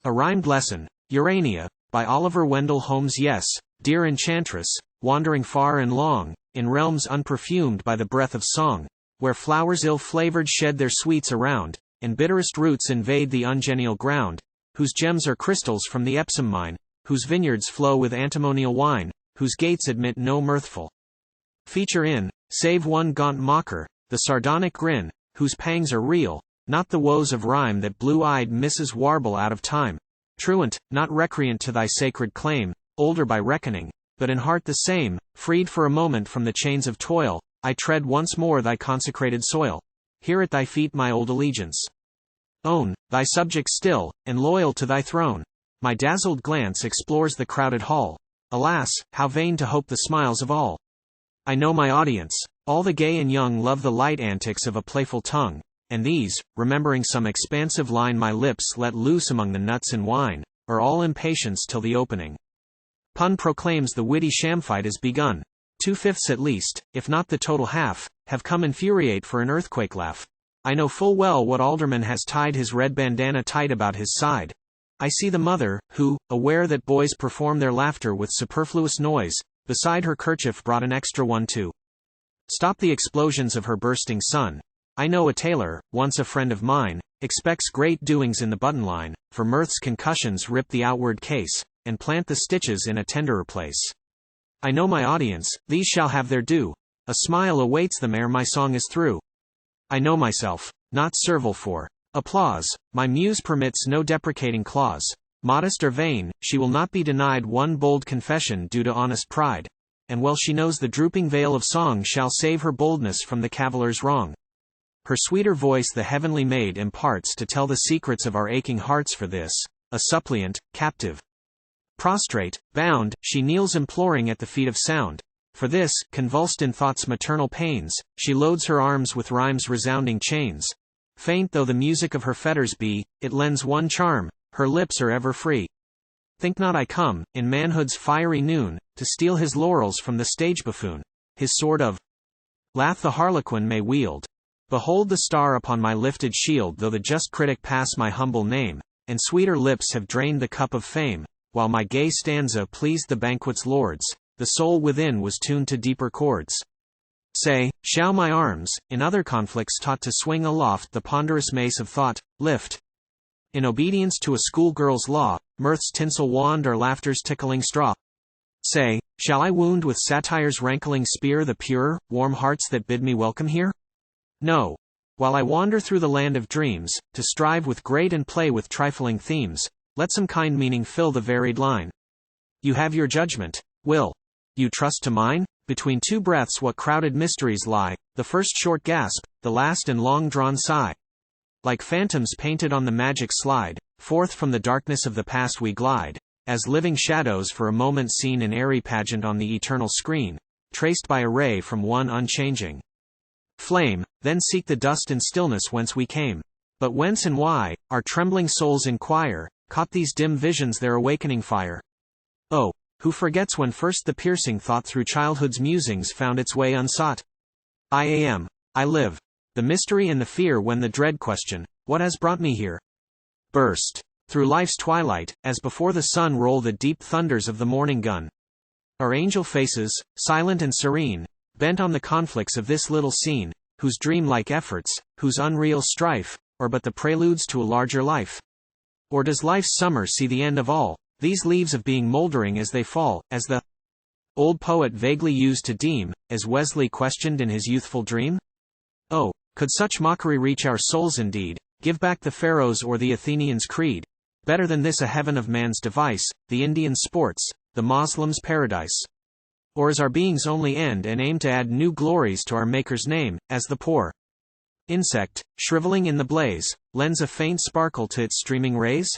A Rhymed Lesson, Urania, by Oliver Wendell Holmes. Yes, dear Enchantress, wandering far and long, in realms unperfumed by the breath of song, where flowers ill-flavored shed their sweets around, and bitterest roots invade the ungenial ground, whose gems are crystals from the Epsom mine, whose vineyards flow with antimonial wine, whose gates admit no mirthful feature in, save one gaunt mocker, the sardonic grin, whose pangs are real, not the woes of rhyme that blue-eyed Mrs. Warble out of time. Truant, not recreant to thy sacred claim, older by reckoning, but in heart the same, freed for a moment from the chains of toil, I tread once more thy consecrated soil. Here at thy feet my old allegiance own, thy subject still, and loyal to thy throne. My dazzled glance explores the crowded hall. Alas, how vain to hope the smiles of all. I know my audience. All the gay and young love the light antics of a playful tongue, and these, remembering some expansive line my lips let loose among the nuts and wine, are all impatience till the opening pun proclaims the witty shamfight is begun. 2/5 at least, if not the total half, have come infuriate for an earthquake laugh. I know full well what alderman has tied his red bandana tight about his side. I see the mother, who, aware that boys perform their laughter with superfluous noise, beside her kerchief brought an extra one to stop the explosions of her bursting son. I know a tailor, once a friend of mine, expects great doings in the button line, for mirth's concussions rip the outward case, and plant the stitches in a tenderer place. I know my audience, these shall have their due. A smile awaits them ere my song is through. I know myself, not servile for applause, my muse permits no deprecating clause. Modest or vain, she will not be denied one bold confession due to honest pride, and well she knows the drooping veil of song shall save her boldness from the caviller's wrong. Her sweeter voice the heavenly maid imparts to tell the secrets of our aching hearts. For this, a suppliant, captive, prostrate, bound, she kneels imploring at the feet of sound. For this, convulsed in thought's maternal pains, she loads her arms with rhyme's resounding chains. Faint though the music of her fetters be, it lends one charm, her lips are ever free. Think not I come, in manhood's fiery noon, to steal his laurels from the stage buffoon. His sword of lath the harlequin may wield. Behold the star upon my lifted shield, though the just critic pass my humble name, and sweeter lips have drained the cup of fame, while my gay stanza pleased the banquet's lords, the soul within was tuned to deeper chords. Say, shall my arms, in other conflicts taught to swing aloft the ponderous mace of thought, lift, in obedience to a schoolgirl's law, mirth's tinsel wand or laughter's tickling straw? Say, shall I wound with satire's rankling spear the pure, warm hearts that bid me welcome here? No. While I wander through the land of dreams, to strive with great and play with trifling themes, let some kind meaning fill the varied line. You have your judgment. Will you trust to mine? Between two breaths what crowded mysteries lie, the first short gasp, the last and long-drawn sigh. Like phantoms painted on the magic slide, forth from the darkness of the past we glide, as living shadows for a moment seen in airy pageant on the eternal screen, traced by a ray from one unchanging flame, then seek the dust and stillness whence we came. But whence and why, our trembling souls inquire, caught these dim visions their awakening fire? Oh, who forgets when first the piercing thought through childhood's musings found its way unsought? I am, I live. The mystery and the fear when the dread question, what has brought me here? Burst through life's twilight, as before the sun roll the deep thunders of the morning gun. Our angel faces, silent and serene, bent on the conflicts of this little scene, whose dream-like efforts, whose unreal strife, are but the preludes to a larger life. Or does life's summer see the end of all, these leaves of being moldering as they fall, as the old poet vaguely used to deem, as Wesley questioned in his youthful dream? Oh, could such mockery reach our souls indeed, give back the Pharaoh's or the Athenian's creed? Better than this a heaven of man's device, the Indian's sports, the Moslem's paradise. Or is our being's only end and aim to add new glories to our Maker's name, as the poor insect, shriveling in the blaze, lends a faint sparkle to its streaming rays?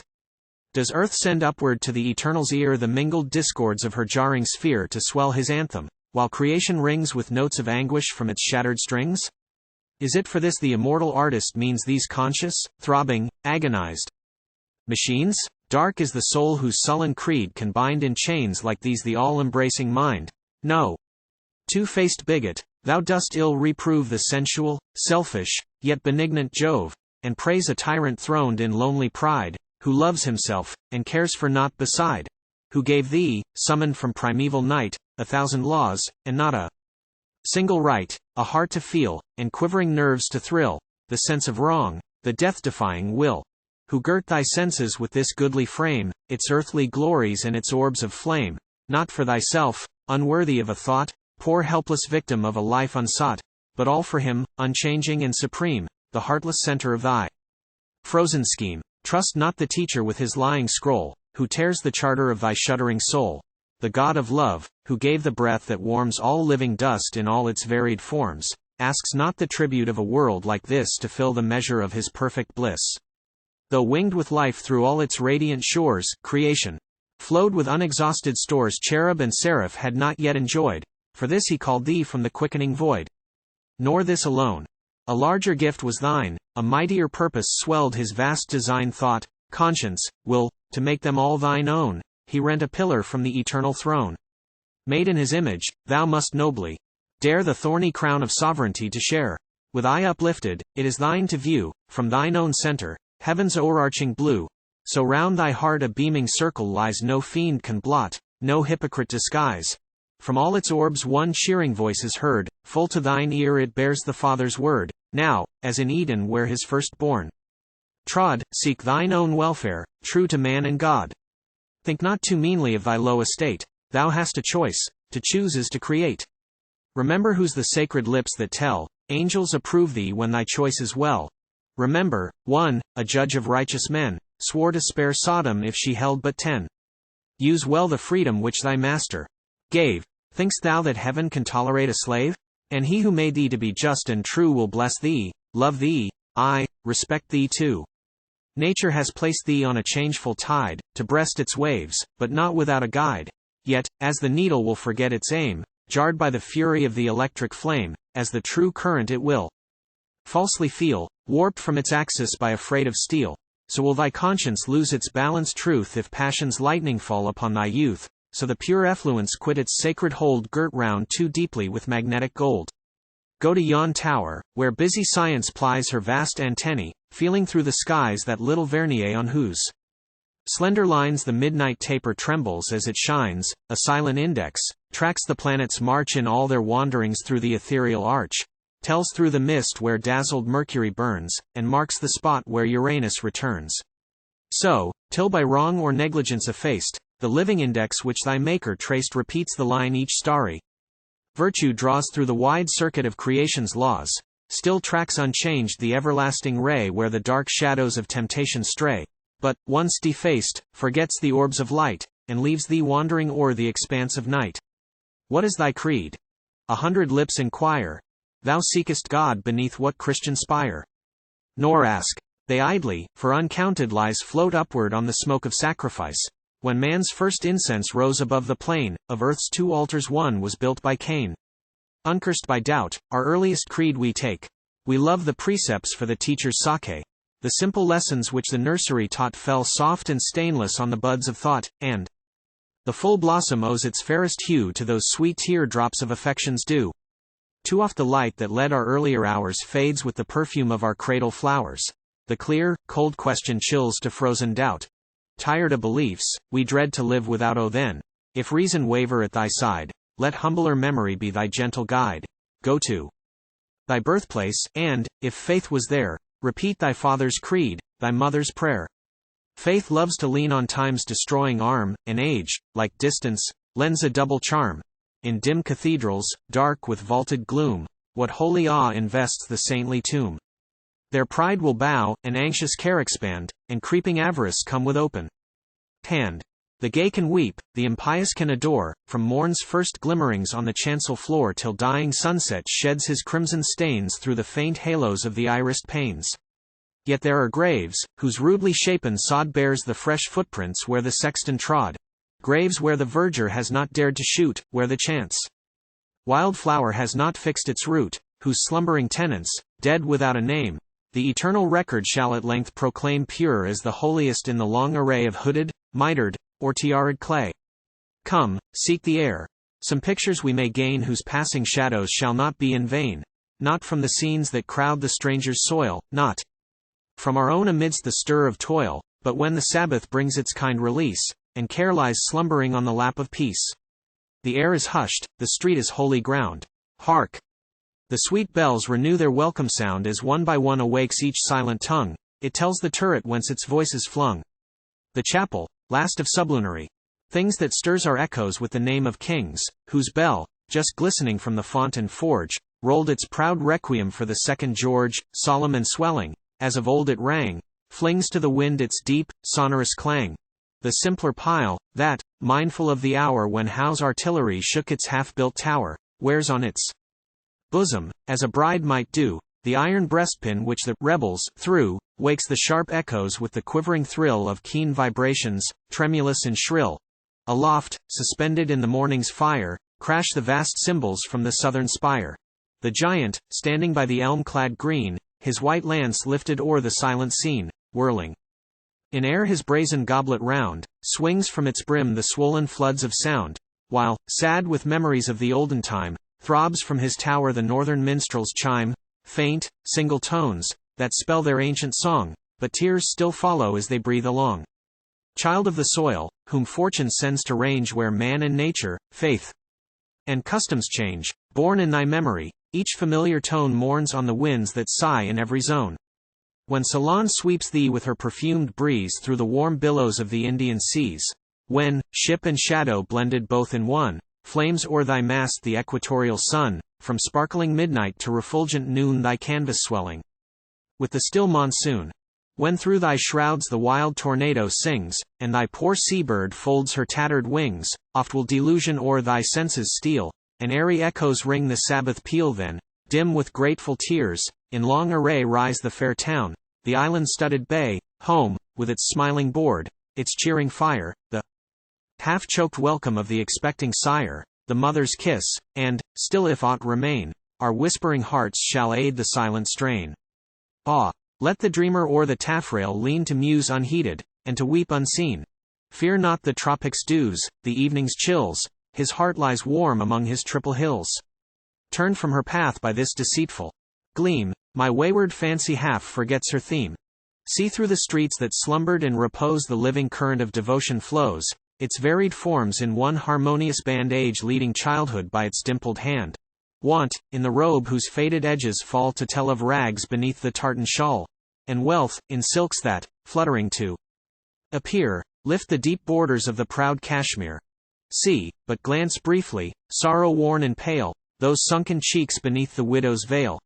Does earth send upward to the Eternal's ear the mingled discords of her jarring sphere to swell his anthem, while creation rings with notes of anguish from its shattered strings? Is it for this the immortal artist means these conscious, throbbing, agonized machines? Dark is the soul whose sullen creed can bind in chains like these the all-embracing mind. No. Two-faced bigot, thou dost ill reprove the sensual, selfish, yet benignant Jove, and praise a tyrant throned in lonely pride, who loves himself, and cares for naught beside, who gave thee, summoned from primeval night, 1,000 laws, and not a single right, a heart to feel, and quivering nerves to thrill, the sense of wrong, the death-defying will, who girt thy senses with this goodly frame, its earthly glories and its orbs of flame, not for thyself, unworthy of a thought, poor helpless victim of a life unsought, but all for him, unchanging and supreme, the heartless center of thy frozen scheme. Trust not the teacher with his lying scroll, who tears the charter of thy shuddering soul, the God of love, who gave the breath that warms all living dust in all its varied forms, asks not the tribute of a world like this to fill the measure of his perfect bliss. Though winged with life through all its radiant shores, creation flowed with unexhausted stores cherub and seraph had not yet enjoyed, for this he called thee from the quickening void. Nor this alone. A larger gift was thine, a mightier purpose swelled his vast design thought, conscience, will, to make them all thine own, he rent a pillar from the eternal throne. Made in his image, thou must nobly dare the thorny crown of sovereignty to share. With eye uplifted, it is thine to view, from thine own center, heaven's o'erarching blue. So round thy heart a beaming circle lies no fiend can blot, no hypocrite disguise. From all its orbs one cheering voice is heard, full to thine ear it bears the Father's word, now, as in Eden where his firstborn trod, seek thine own welfare, true to man and God. Think not too meanly of thy low estate, thou hast a choice, to choose is to create. Remember whose the sacred lips that tell, angels approve thee when thy choice is well. Remember, one, a judge of righteous men, swore to spare Sodom if she held but 10. Use well the freedom which thy master gave. Think'st thou that heaven can tolerate a slave? And he who made thee to be just and true will bless thee, love thee, aye, respect thee too. Nature has placed thee on a changeful tide, to breast its waves, but not without a guide. Yet, as the needle will forget its aim, jarred by the fury of the electric flame, as the true current it will falsely feel, warped from its axis by a freight of steel, so will thy conscience lose its balanced truth if passion's lightning fall upon thy youth. So the pure effluence quit its sacred hold girt round too deeply with magnetic gold. Go to yon tower, where busy science plies her vast antennae, feeling through the skies that little vernier on whose slender lines the midnight taper trembles as it shines, a silent index, tracks the planets' march in all their wanderings through the ethereal arch, tells through the mist where dazzled Mercury burns, and marks the spot where Uranus returns. So, till by wrong or negligence effaced, the living index which thy Maker traced repeats the line each starry virtue draws through the wide circuit of creation's laws, still tracks unchanged the everlasting ray where the dark shadows of temptation stray, but, once defaced, forgets the orbs of light, and leaves thee wandering o'er the expanse of night. What is thy creed? 100 lips inquire. Thou seekest God beneath what Christian spire? Nor ask they idly, for uncounted lies float upward on the smoke of sacrifice. When man's first incense rose above the plain, of earth's 2 altars one was built by Cain. Uncursed by doubt, our earliest creed we take. We love the precepts for the teacher's sake. The simple lessons which the nursery taught fell soft and stainless on the buds of thought, and the full blossom owes its fairest hue to those sweet tear drops of affection's dew. Too oft the light that led our earlier hours fades with the perfume of our cradle flowers. The clear, cold question chills to frozen doubt. Tired of beliefs, we dread to live without. Oh then, if reason waver at thy side, let humbler memory be thy gentle guide. Go to thy birthplace, and, if faith was there, repeat thy father's creed, thy mother's prayer. Faith loves to lean on time's destroying arm, and age, like distance, lends a double charm. In dim cathedrals, dark with vaulted gloom, what holy awe invests the saintly tomb? Their pride will bow, and anxious care expand, and creeping avarice come with open hand. The gay can weep, the impious can adore, from morn's first glimmerings on the chancel floor till dying sunset sheds his crimson stains through the faint halos of the irised panes. Yet there are graves, whose rudely shapen sod bears the fresh footprints where the sexton trod. Graves where the verger has not dared to shoot, where the chance wildflower has not fixed its root, whose slumbering tenants, dead without a name, the eternal record shall at length proclaim pure as the holiest in the long array of hooded, mitred, or tiara'd clay. Come, seek the air. Some pictures we may gain whose passing shadows shall not be in vain. Not from the scenes that crowd the stranger's soil, not from our own amidst the stir of toil, but when the Sabbath brings its kind release, and care lies slumbering on the lap of peace. The air is hushed, the street is holy ground. Hark! The sweet bells renew their welcome sound as one by one awakes each silent tongue, it tells the turret whence its voice is flung. The chapel, last of sublunary things that stirs our echoes with the name of kings, whose bell, just glistening from the font and forge, rolled its proud requiem for the second George, solemn and swelling, as of old it rang, flings to the wind its deep, sonorous clang. The simpler pile, that, mindful of the hour when Howe's artillery shook its half-built tower, wears on its bosom, as a bride might do, the iron breastpin which the rebels threw, wakes the sharp echoes with the quivering thrill of keen vibrations, tremulous and shrill. Aloft, suspended in the morning's fire, crash the vast cymbals from the southern spire. The giant, standing by the elm-clad green, his white lance lifted o'er the silent scene, whirling in air his brazen goblet round, swings from its brim the swollen floods of sound, while, sad with memories of the olden time, throbs from his tower the northern minstrel's chime, faint, single tones, that spell their ancient song, but tears still follow as they breathe along. Child of the soil, whom fortune sends to range where man and nature, faith, and customs change, born in thy memory, each familiar tone mourns on the winds that sigh in every zone. When Ceylon sweeps thee with her perfumed breeze through the warm billows of the Indian seas, when, ship and shadow blended both in one, flames o'er thy mast the equatorial sun, from sparkling midnight to refulgent noon thy canvas swelling with the still monsoon. When through thy shrouds the wild tornado sings, and thy poor seabird folds her tattered wings, oft will delusion o'er thy senses steal, and airy echoes ring the Sabbath peal then, dim with grateful tears, in long array rise the fair town, the island-studded bay, home, with its smiling board, its cheering fire, the half-choked welcome of the expecting sire, the mother's kiss, and, still if aught remain, our whispering hearts shall aid the silent strain. Ah! Let the dreamer o'er the taffrail lean to muse unheeded, and to weep unseen. Fear not the tropics' dews, the evening's chills, his heart lies warm among his triple hills. Turned from her path by this deceitful gleam, my wayward fancy half forgets her theme. See through the streets that slumbered and repose the living current of devotion flows, its varied forms in one harmonious band, age leading childhood by its dimpled hand. Want, in the robe whose faded edges fall to tell of rags beneath the tartan shawl, and wealth, in silks that, fluttering to appear, lift the deep borders of the proud cashmere. See, but glance briefly, sorrow-worn and pale, those sunken cheeks beneath the widow's veil.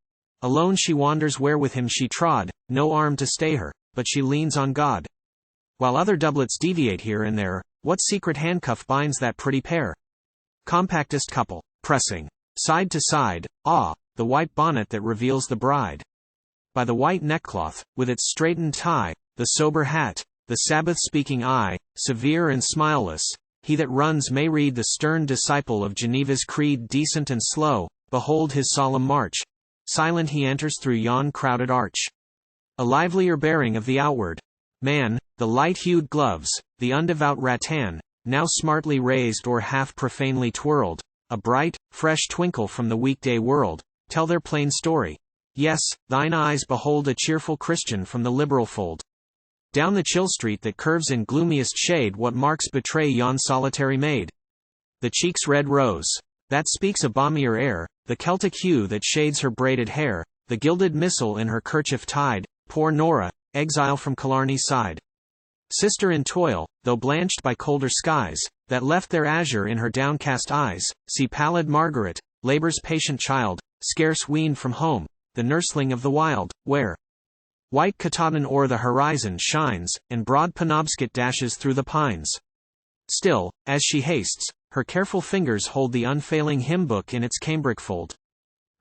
Alone she wanders where with him she trod, no arm to stay her, but she leans on God. While other doublets deviate here and there, what secret handcuff binds that pretty pair? Compactest couple, pressing side to side, ah, the white bonnet that reveals the bride. By the white neckcloth, with its straightened tie, the sober hat, the Sabbath-speaking eye, severe and smileless, he that runs may read the stern disciple of Geneva's creed, decent and slow, behold his solemn march. Silent he enters through yon crowded arch. A livelier bearing of the outward man, the light-hued gloves, the undevout rattan, now smartly raised or half profanely twirled, a bright, fresh twinkle from the weekday world, tell their plain story. Yes, thine eyes behold a cheerful Christian from the liberal fold. Down the chill street that curves in gloomiest shade, what marks betray yon solitary maid? The cheek's red rose, that speaks a balmier air, the Celtic hue that shades her braided hair, the gilded missal in her kerchief tied, poor Nora, exile from Killarney's side. Sister in toil, though blanched by colder skies, that left their azure in her downcast eyes, see pallid Margaret, labor's patient child, scarce weaned from home, the nursling of the wild, where white Katahdin o'er the horizon shines, and broad Penobscot dashes through the pines. Still, as she hastes, her careful fingers hold the unfailing hymn-book in its cambric fold.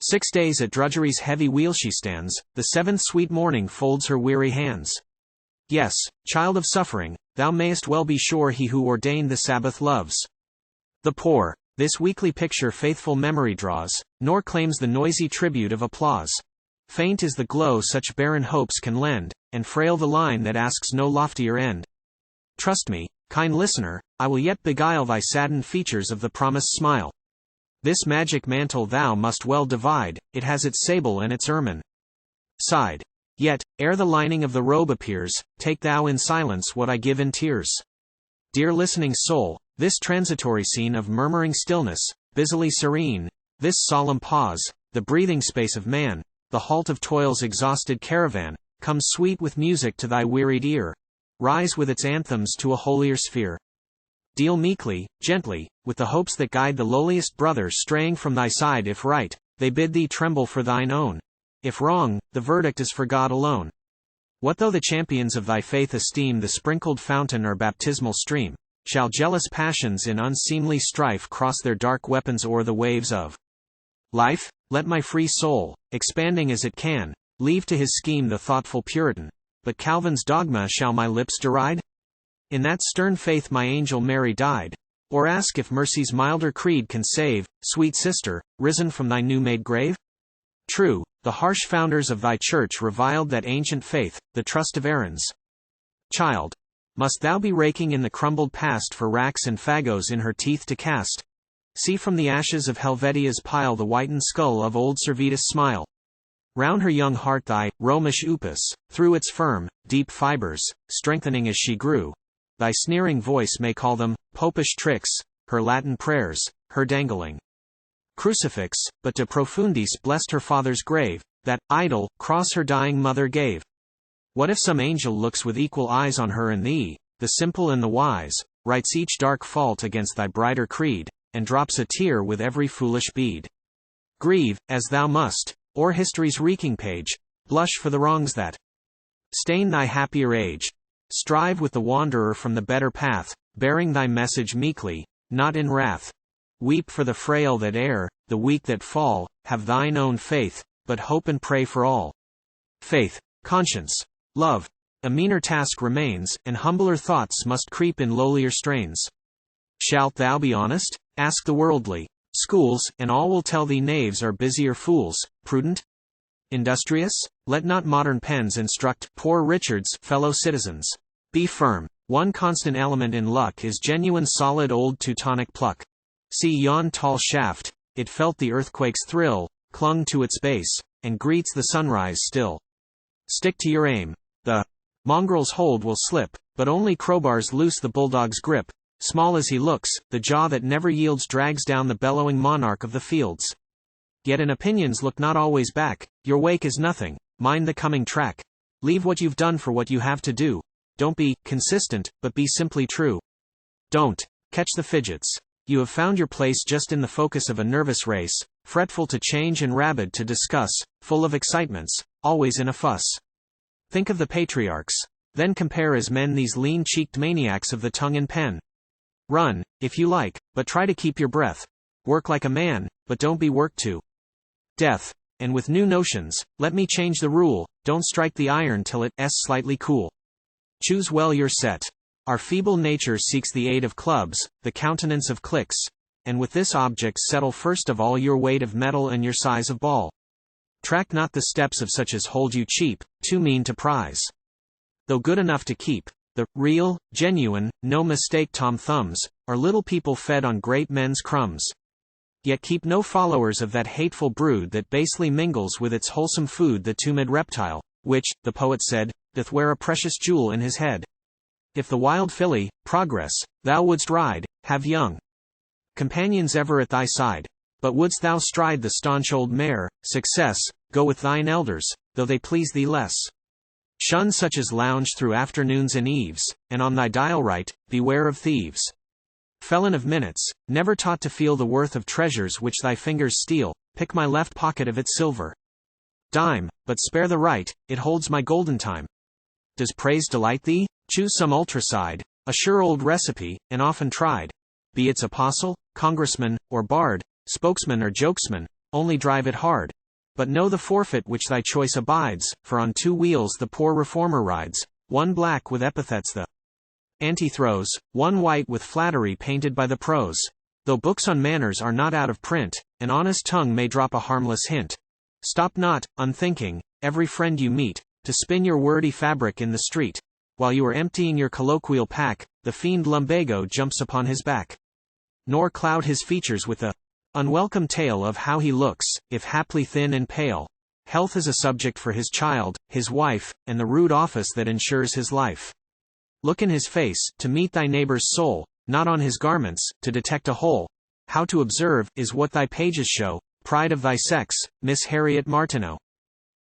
6 days at drudgery's heavy wheel she stands, the seventh sweet morning folds her weary hands. Yes, child of suffering, thou mayest well be sure he who ordained the Sabbath loves the poor. This weekly picture faithful memory draws, nor claims the noisy tribute of applause. Faint is the glow such barren hopes can lend, and frail the line that asks no loftier end. Trust me, kind listener, I will yet beguile thy saddened features of the promised smile. This magic mantle thou must well divide, it has its sable and its ermine side. Yet, ere the lining of the robe appears, take thou in silence what I give in tears. Dear listening soul, this transitory scene of murmuring stillness, busily serene, this solemn pause, the breathing space of man, the halt of toil's exhausted caravan, comes sweet with music to thy wearied ear. Rise with its anthems to a holier sphere. Deal meekly, gently, with the hopes that guide the lowliest brother straying from thy side. If right, they bid thee tremble for thine own. If wrong, the verdict is for God alone. What though the champions of thy faith esteem the sprinkled fountain or baptismal stream? Shall jealous passions in unseemly strife cross their dark weapons o'er the waves of life? Let my free soul, expanding as it can, leave to his scheme the thoughtful Puritan. But Calvin's dogma shall my lips deride? In that stern faith my angel Mary died. Or ask if mercy's milder creed can save, sweet sister, risen from thy new-made grave? True, the harsh founders of thy church reviled that ancient faith, the trust of Aaron's child. Must thou be raking in the crumbled past for racks and fagots in her teeth to cast? See from the ashes of Helvetia's pile the whitened skull of old Servetus smile. Round her young heart thy Romish upas, through its firm, deep fibers, strengthening as she grew. Thy sneering voice may call them popish tricks, her Latin prayers, her dangling crucifix, but de profundis blessed her father's grave, that idol cross her dying mother gave. What if some angel looks with equal eyes on her and thee, the simple and the wise, writes each dark fault against thy brighter creed, and drops a tear with every foolish bead? Grieve, as thou must, o'er history's reeking page, blush for the wrongs that stain thy happier age. Strive with the wanderer from the better path, bearing thy message meekly, not in wrath. Weep for the frail that err, the weak that fall, have thine own faith, but hope and pray for all. Faith, conscience, love, a meaner task remains, and humbler thoughts must creep in lowlier strains. Shalt thou be honest? Ask the worldly schools, and all will tell thee knaves are busier fools. Prudent? Industrious? Let not modern pens instruct poor Richard's fellow citizens. Be firm. One constant element in luck is genuine solid old Teutonic pluck. See yon tall shaft, it felt the earthquake's thrill, clung to its base, and greets the sunrise still. Stick to your aim. The mongrel's hold will slip, but only crowbars loose the bulldog's grip. Small as he looks, the jaw that never yields drags down the bellowing monarch of the fields. Yet in opinions look not always back, your wake is nothing, mind the coming track. Leave what you've done for what you have to do. Don't be consistent, but be simply true. Don't catch the fidgets. You have found your place just in the focus of a nervous race, fretful to change and rabid to discuss, full of excitements, always in a fuss. Think of the patriarchs, then compare as men these lean-cheeked maniacs of the tongue and pen. Run, if you like, but try to keep your breath. Work like a man, but don't be worked to death. And with new notions, let me change the rule, don't strike the iron till it's slightly cool. Choose well your set. Our feeble nature seeks the aid of clubs, the countenance of clicks, and with this object settle first of all your weight of metal and your size of ball. Track not the steps of such as hold you cheap, too mean to prize, though good enough to keep. The real, genuine, no mistake Tom Thumbs, are little people fed on great men's crumbs. Yet keep no followers of that hateful brood that basely mingles with its wholesome food the tumid reptile, which, the poet said, doth wear a precious jewel in his head. If the wild filly, progress, thou wouldst ride, have young companions ever at thy side. But wouldst thou stride the staunch old mare, success, go with thine elders, though they please thee less. Shun such as lounge through afternoons and eves, and on thy dial right, beware of thieves. Felon of minutes, never taught to feel the worth of treasures which thy fingers steal, pick my left pocket of its silver dime, but spare the right, it holds my golden time. Does praise delight thee? Choose some ultraside, a sure old recipe, and often tried. Be its apostle, congressman, or bard, spokesman or jokesman, only drive it hard. But know the forfeit which thy choice abides, for on two wheels the poor reformer rides, one black with epithets the anti throws, one white with flattery painted by the pros. Though books on manners are not out of print, an honest tongue may drop a harmless hint. Stop not, unthinking, every friend you meet, to spin your wordy fabric in the street. While you are emptying your colloquial pack, the fiend lumbago jumps upon his back. Nor cloud his features with a unwelcome tale of how he looks, if haply thin and pale. Health is a subject for his child, his wife, and the rude office that ensures his life. Look in his face, to meet thy neighbor's soul, not on his garments, to detect a hole. How to observe, is what thy pages show, pride of thy sex, Miss Harriet Martineau.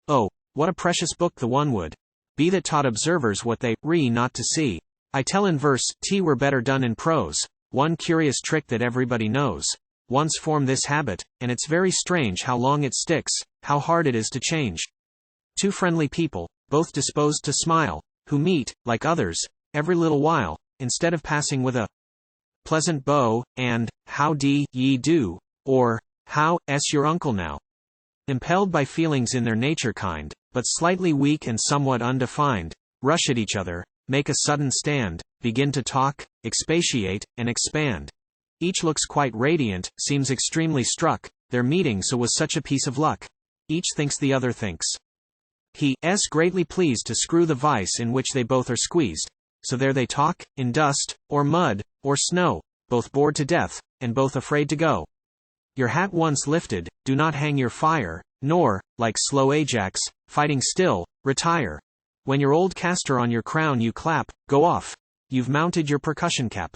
Oh, what a precious book the one would be that taught observers what they not to see. I tell in verse, were better done in prose. One curious trick that everybody knows. Once form this habit, and it's very strange how long it sticks, how hard it is to change. Two friendly people, both disposed to smile, who meet, like others, every little while, instead of passing with a pleasant bow, and, how ye do, or, how's your uncle now? Impelled by feelings in their nature kind, but slightly weak and somewhat undefined, rush at each other, make a sudden stand, begin to talk, expatiate, and expand. Each looks quite radiant, seems extremely struck, their meeting so was such a piece of luck. Each thinks the other thinks. He's greatly pleased to screw the vice in which they both are squeezed. So there they talk, in dust, or mud, or snow, both bored to death, and both afraid to go. Your hat once lifted, do not hang your fire, nor, like slow Ajax, fighting still, retire. When your old castor on your crown you clap, go off. You've mounted your percussion cap.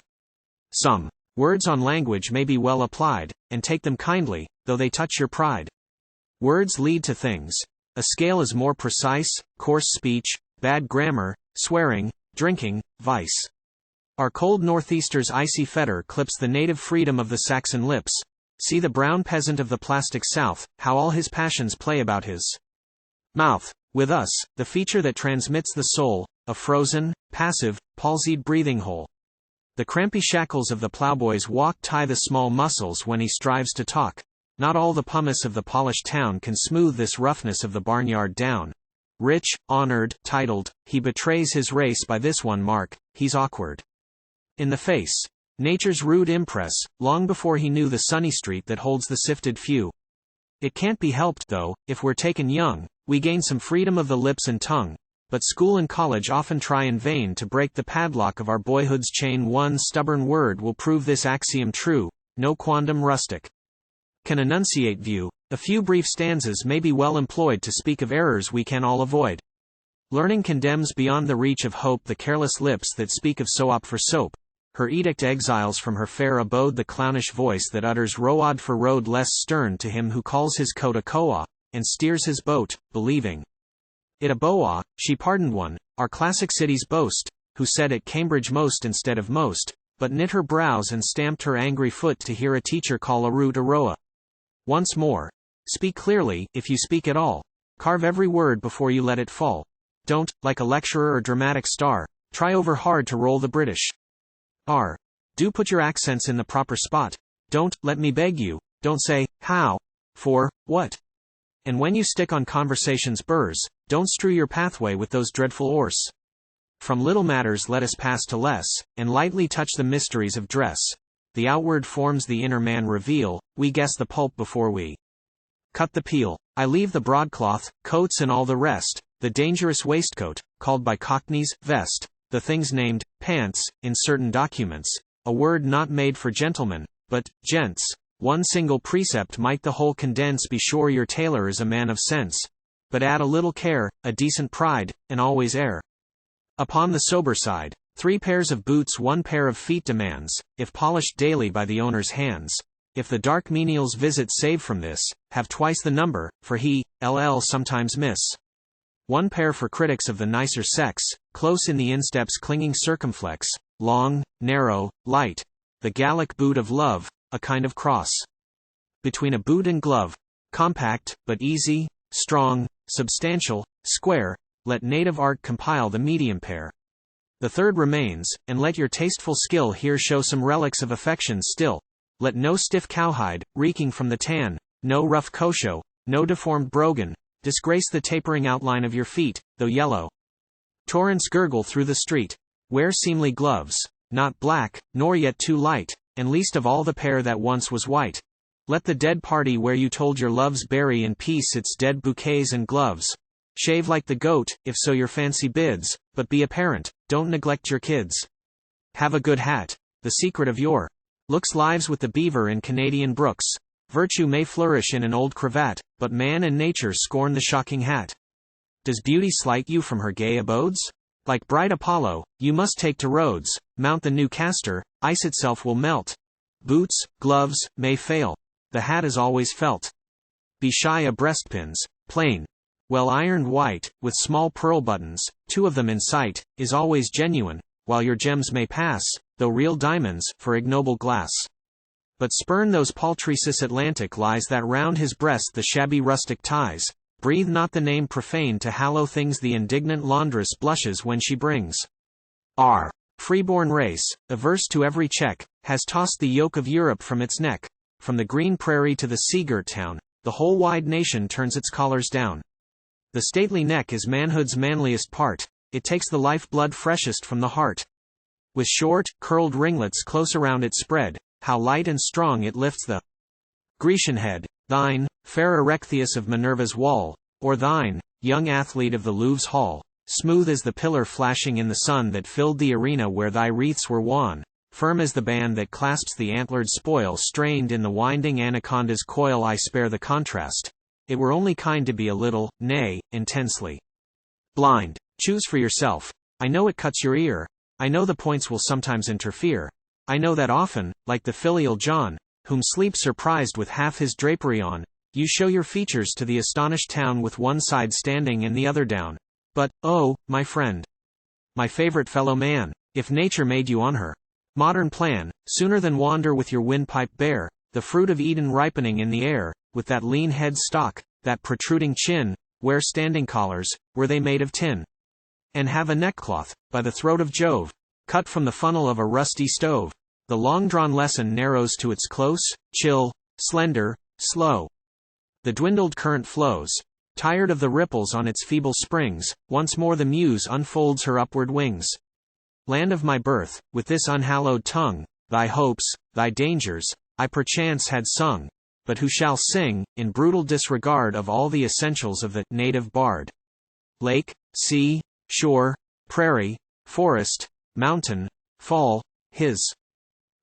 Some words on language may be well applied, and take them kindly, though they touch your pride. Words lead to things. A scale is more precise, coarse speech, bad grammar, swearing, drinking, vice. Our cold northeaster's icy fetter clips the native freedom of the Saxon lips. See the brown peasant of the plastic south, how all his passions play about his mouth. With us, the feature that transmits the soul, a frozen, passive, palsied breathing hole. The crampy shackles of the plowboy's walk tie the small muscles when he strives to talk. Not all the pumice of the polished town can smooth this roughness of the barnyard down. Rich, honored, titled, he betrays his race by this one mark, he's awkward in the face. Nature's rude impress, long before he knew the sunny street that holds the sifted few. It can't be helped though, if we're taken young, we gain some freedom of the lips and tongue, but school and college often try in vain to break the padlock of our boyhood's chain. One stubborn word will prove this axiom true, no quondam rustic can enunciate view. A few brief stanzas may be well employed to speak of errors we can all avoid. Learning condemns beyond the reach of hope the careless lips that speak of soap for soap. Her edict exiles from her fair abode the clownish voice that utters road for road less stern to him who calls his coat a koa, and steers his boat, believing it a boa. She pardoned one, our classic city's boast, who said at Cambridge most instead of most, but knit her brows and stamped her angry foot to hear a teacher call a root a roa. Once more. Speak clearly, if you speak at all. Carve every word before you let it fall. Don't, like a lecturer or dramatic star, try over hard to roll the British R. Do put your accents in the proper spot. Don't, let me beg you, don't say, how, for, what. And when you stick on conversation's burrs, don't strew your pathway with those dreadful ores. From little matters let us pass to less, and lightly touch the mysteries of dress. The outward forms the inner man reveal, we guess the pulp before we cut the peel. I leave the broadcloth, coats and all the rest, the dangerous waistcoat, called by cockneys, vest, the things named, pants, in certain documents, a word not made for gentlemen, but, gents. One single precept might the whole condense. Be sure your tailor is a man of sense. But add a little care, a decent pride, and always err upon the sober side. 3 pairs of boots 1 pair of feet demands, if polished daily by the owner's hands. If the dark menial's visit save from this, have twice the number, for he, sometimes miss. 1 pair for critics of the nicer sex, close in the insteps clinging circumflex, long, narrow, light. The Gallic boot of love, a kind of cross between a boot and glove. Compact, but easy, strong, substantial, square, let native art compile the medium pair. The third remains, and let your tasteful skill here show some relics of affection still. Let no stiff cowhide, reeking from the tan, no rough kosho, no deformed brogan, disgrace the tapering outline of your feet, though yellow torrents gurgle through the street. Wear seemly gloves, not black, nor yet too light, and least of all the pair that once was white. Let the dead party where you told your loves bury in peace its dead bouquets and gloves. Shave like the goat, if so your fancy bids, but be a parent, don't neglect your kids. Have a good hat. The secret of your looks lives with the beaver in Canadian brooks. Virtue may flourish in an old cravat, but man and nature scorn the shocking hat. Does beauty slight you from her gay abodes? Like bright Apollo, you must take to roads, mount the new castor, ice itself will melt. Boots, gloves, may fail. The hat is always felt. Be shy of breastpins, plain. Well ironed white, with small pearl buttons, 2 of them in sight, is always genuine, while your gems may pass, though real diamonds, for ignoble glass. But spurn those paltry cis-Atlantic lies that round his breast the shabby rustic ties. Breathe not the name profane to hallow things the indignant laundress blushes when she brings. Our freeborn race, averse to every check, has tossed the yoke of Europe from its neck. From the green prairie to the sea-girt town, the whole wide nation turns its collars down. The stately neck is manhood's manliest part, it takes the life-blood freshest from the heart. With short, curled ringlets close around it spread, how light and strong it lifts the Grecian head. Thine, fair Erechtheus of Minerva's wall, or thine, young athlete of the Louvre's hall, smooth as the pillar flashing in the sun that filled the arena where thy wreaths were won, firm as the band that clasps the antlered spoil strained in the winding anaconda's coil. I spare the contrast. It were only kind to be a little, nay, intensely blind. Choose for yourself. I know it cuts your ear. I know the points will sometimes interfere. I know that often, like the filial John, whom sleep surprised with half his drapery on, you show your features to the astonished town with one side standing and the other down. But, oh, my friend, my favorite fellow man, if nature made you on her modern plan, sooner than wander with your windpipe bare, the fruit of Eden ripening in the air, with that lean head stock, that protruding chin, wear standing collars, were they made of tin? And have a neckcloth, by the throat of Jove, cut from the funnel of a rusty stove. The long-drawn lesson narrows to its close, chill, slender, slow. The dwindled current flows. Tired of the ripples on its feeble springs, once more the muse unfolds her upward wings. Land of my birth, with this unhallowed tongue, thy hopes, thy dangers, I perchance had sung. But who shall sing, in brutal disregard of all the essentials of the native bard? Lake, sea, shore, prairie, forest, mountain, fall, his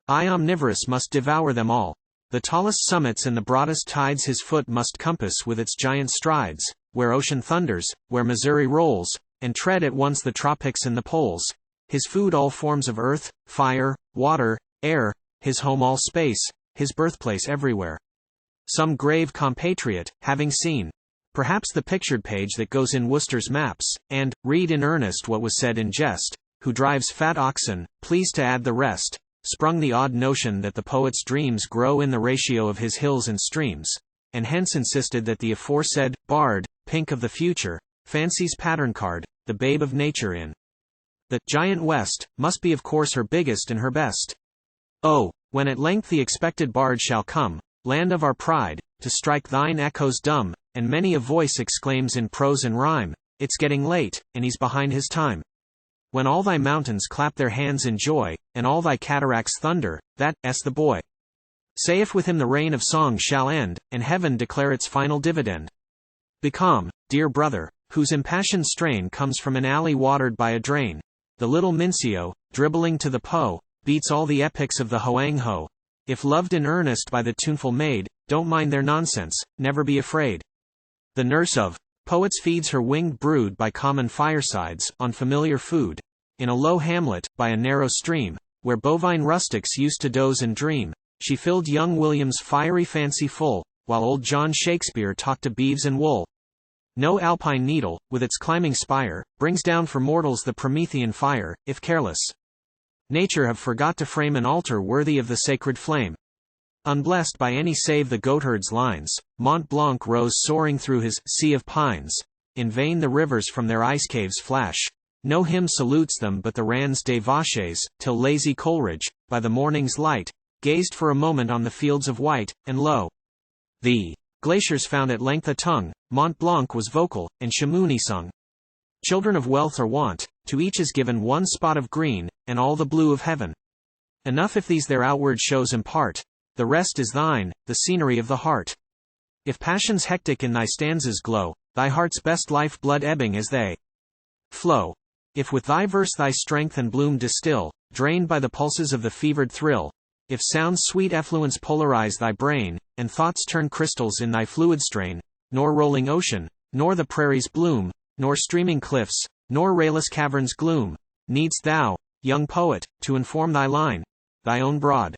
eye omnivorous must devour them all. The tallest summits and the broadest tides his foot must compass with its giant strides, where ocean thunders, where Missouri rolls, and tread at once the tropics and the poles. His food all forms of earth, fire, water, air, his home all space, his birthplace everywhere. Some grave compatriot, having seen, perhaps the pictured page that goes in Worcester's maps, and, read in earnest what was said in jest, who drives fat oxen, pleased to add the rest, sprung the odd notion that the poet's dreams grow in the ratio of his hills and streams, and hence insisted that the aforesaid bard, pink of the future, fancy's pattern card, the babe of nature in the giant West, must be of course her biggest and her best. Oh, when at length the expected bard shall come, land of our pride, to strike thine echoes dumb, and many a voice exclaims in prose and rhyme, it's getting late, and he's behind his time. When all thy mountains clap their hands in joy, and all thy cataracts thunder, that's the boy. Say if with him the reign of song shall end, and heaven declare its final dividend. Be calm, dear brother, whose impassioned strain comes from an alley watered by a drain. The little Mincio, dribbling to the Po, beats all the epics of the Hoang Ho. If loved in earnest by the tuneful maid, don't mind their nonsense, never be afraid. The nurse of poets feeds her winged brood by common firesides, on familiar food. In a low hamlet, by a narrow stream, where bovine rustics used to doze and dream, she filled young William's fiery fancy full, while old John Shakespeare talked to beeves and wool. No alpine needle, with its climbing spire, brings down for mortals the Promethean fire, if careless nature have forgot to frame an altar worthy of the sacred flame. Unblessed by any save the goatherd's lines, Mont Blanc rose soaring through his sea of pines. In vain the rivers from their ice caves flash. No hymn salutes them but the Ranz des Vaches, till lazy Coleridge, by the morning's light, gazed for a moment on the fields of white, and lo! The glaciers found at length a tongue, Mont Blanc was vocal, and Chamouni sung. Children of wealth or want, to each is given one spot of green, and all the blue of heaven. Enough if these their outward shows impart, the rest is thine, the scenery of the heart. If passions hectic in thy stanzas glow, thy heart's best life blood ebbing as they flow. If with thy verse thy strength and bloom distill, drained by the pulses of the fevered thrill, If sound's sweet effluence polarize thy brain, and thoughts turn crystals in thy fluid strain, nor rolling ocean, nor the prairie's bloom, nor streaming cliffs, nor rayless caverns' gloom, needst thou, young poet, to inform thy line, thy own broad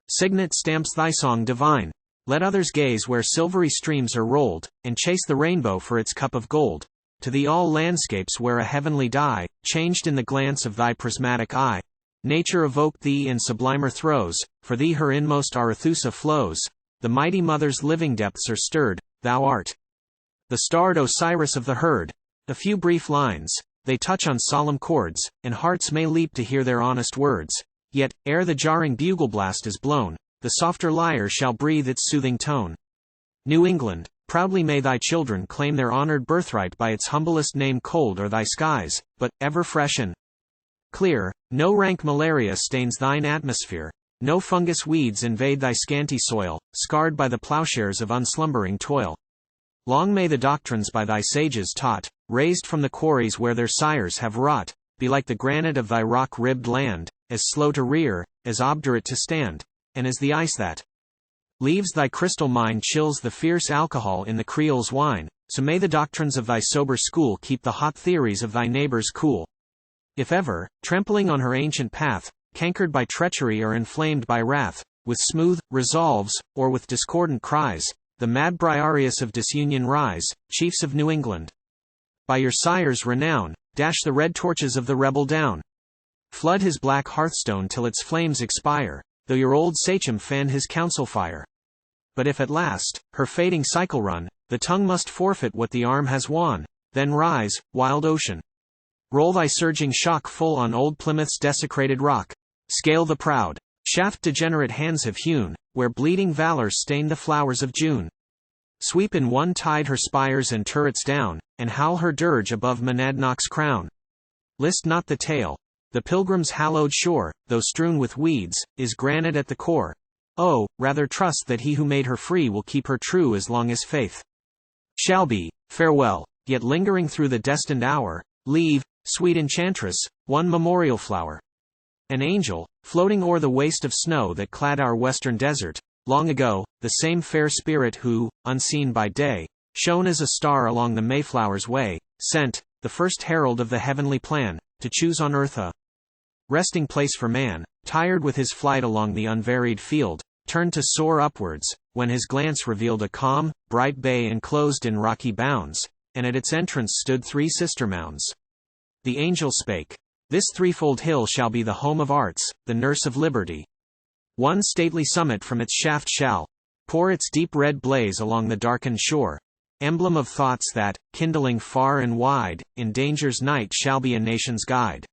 signet stamps thy song divine. Let others gaze where silvery streams are rolled, and chase the rainbow for its cup of gold. To thee all landscapes wear a heavenly dye, changed in the glance of thy prismatic eye. Nature evoked thee in sublimer throes, for thee her inmost Arethusa flows. The mighty mother's living depths are stirred, thou art the starred Osiris of the herd. A few brief lines, they touch on solemn chords, and hearts may leap to hear their honest words. Yet, ere the jarring bugle blast is blown, the softer lyre shall breathe its soothing tone. New England, proudly may thy children claim their honored birthright by its humblest name. Cold are thy skies, but, ever fresh and clear, no rank malaria stains thine atmosphere, no fungus weeds invade thy scanty soil, scarred by the plowshares of unslumbering toil. Long may the doctrines by thy sages taught, raised from the quarries where their sires have wrought, be like the granite of thy rock-ribbed land, as slow to rear, as obdurate to stand, and as the ice that leaves thy crystal mine chills the fierce alcohol in the Creole's wine, so may the doctrines of thy sober school keep the hot theories of thy neighbors cool. If ever, trampling on her ancient path, cankered by treachery or inflamed by wrath, with smooth resolves, or with discordant cries, the mad Briareus of disunion rise, chiefs of New England. By your sire's renown, dash the red torches of the rebel down. Flood his black hearthstone till its flames expire, though your old sachem fan his council fire. But if at last, her fading cycle run, the tongue must forfeit what the arm has won, then rise, wild ocean. Roll thy surging shock full on old Plymouth's desecrated rock. Scale the proud shaft degenerate hands have hewn, where bleeding valor stained the flowers of June. Sweep in one tide her spires and turrets down, and howl her dirge above Monadnock's crown. List not the tale. The pilgrim's hallowed shore, though strewn with weeds, is granite at the core. Oh, rather trust that he who made her free will keep her true as long as faith shall be. Farewell. Yet lingering through the destined hour, leave, sweet enchantress, one memorial flower. An angel, floating o'er the waste of snow that clad our western desert, long ago, the same fair spirit who, unseen by day, shone as a star along the Mayflower's way, sent, the first herald of the heavenly plan, to choose on earth a resting place for man, tired with his flight along the unvaried field, turned to soar upwards, when his glance revealed a calm, bright bay enclosed in rocky bounds, and at its entrance stood 3 sister mounds. The angel spake, "This threefold hill shall be the home of arts, the nurse of liberty. One stately summit from its shaft shall pour its deep red blaze along the darkened shore, emblem of thoughts that, kindling far and wide, in danger's night shall be a nation's guide.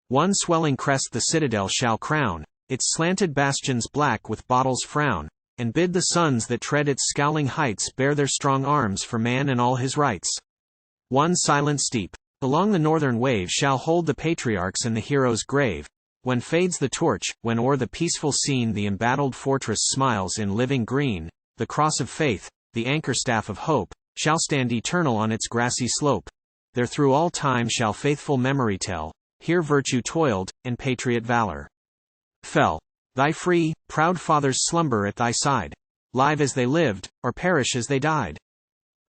One swelling crest the citadel shall crown, its slanted bastions black with battle's frown, and bid the sons that tread its scowling heights bear their strong arms for man and all his rights. One silent steep along the northern wave shall hold the patriarchs and the hero's grave. When fades the torch, when o'er the peaceful scene the embattled fortress smiles in living green, the cross of faith, the anchor staff of hope, shall stand eternal on its grassy slope. There through all time shall faithful memory tell, here virtue toiled, and patriot valor fell. Thy free, proud fathers slumber at thy side, live as they lived, or perish as they died.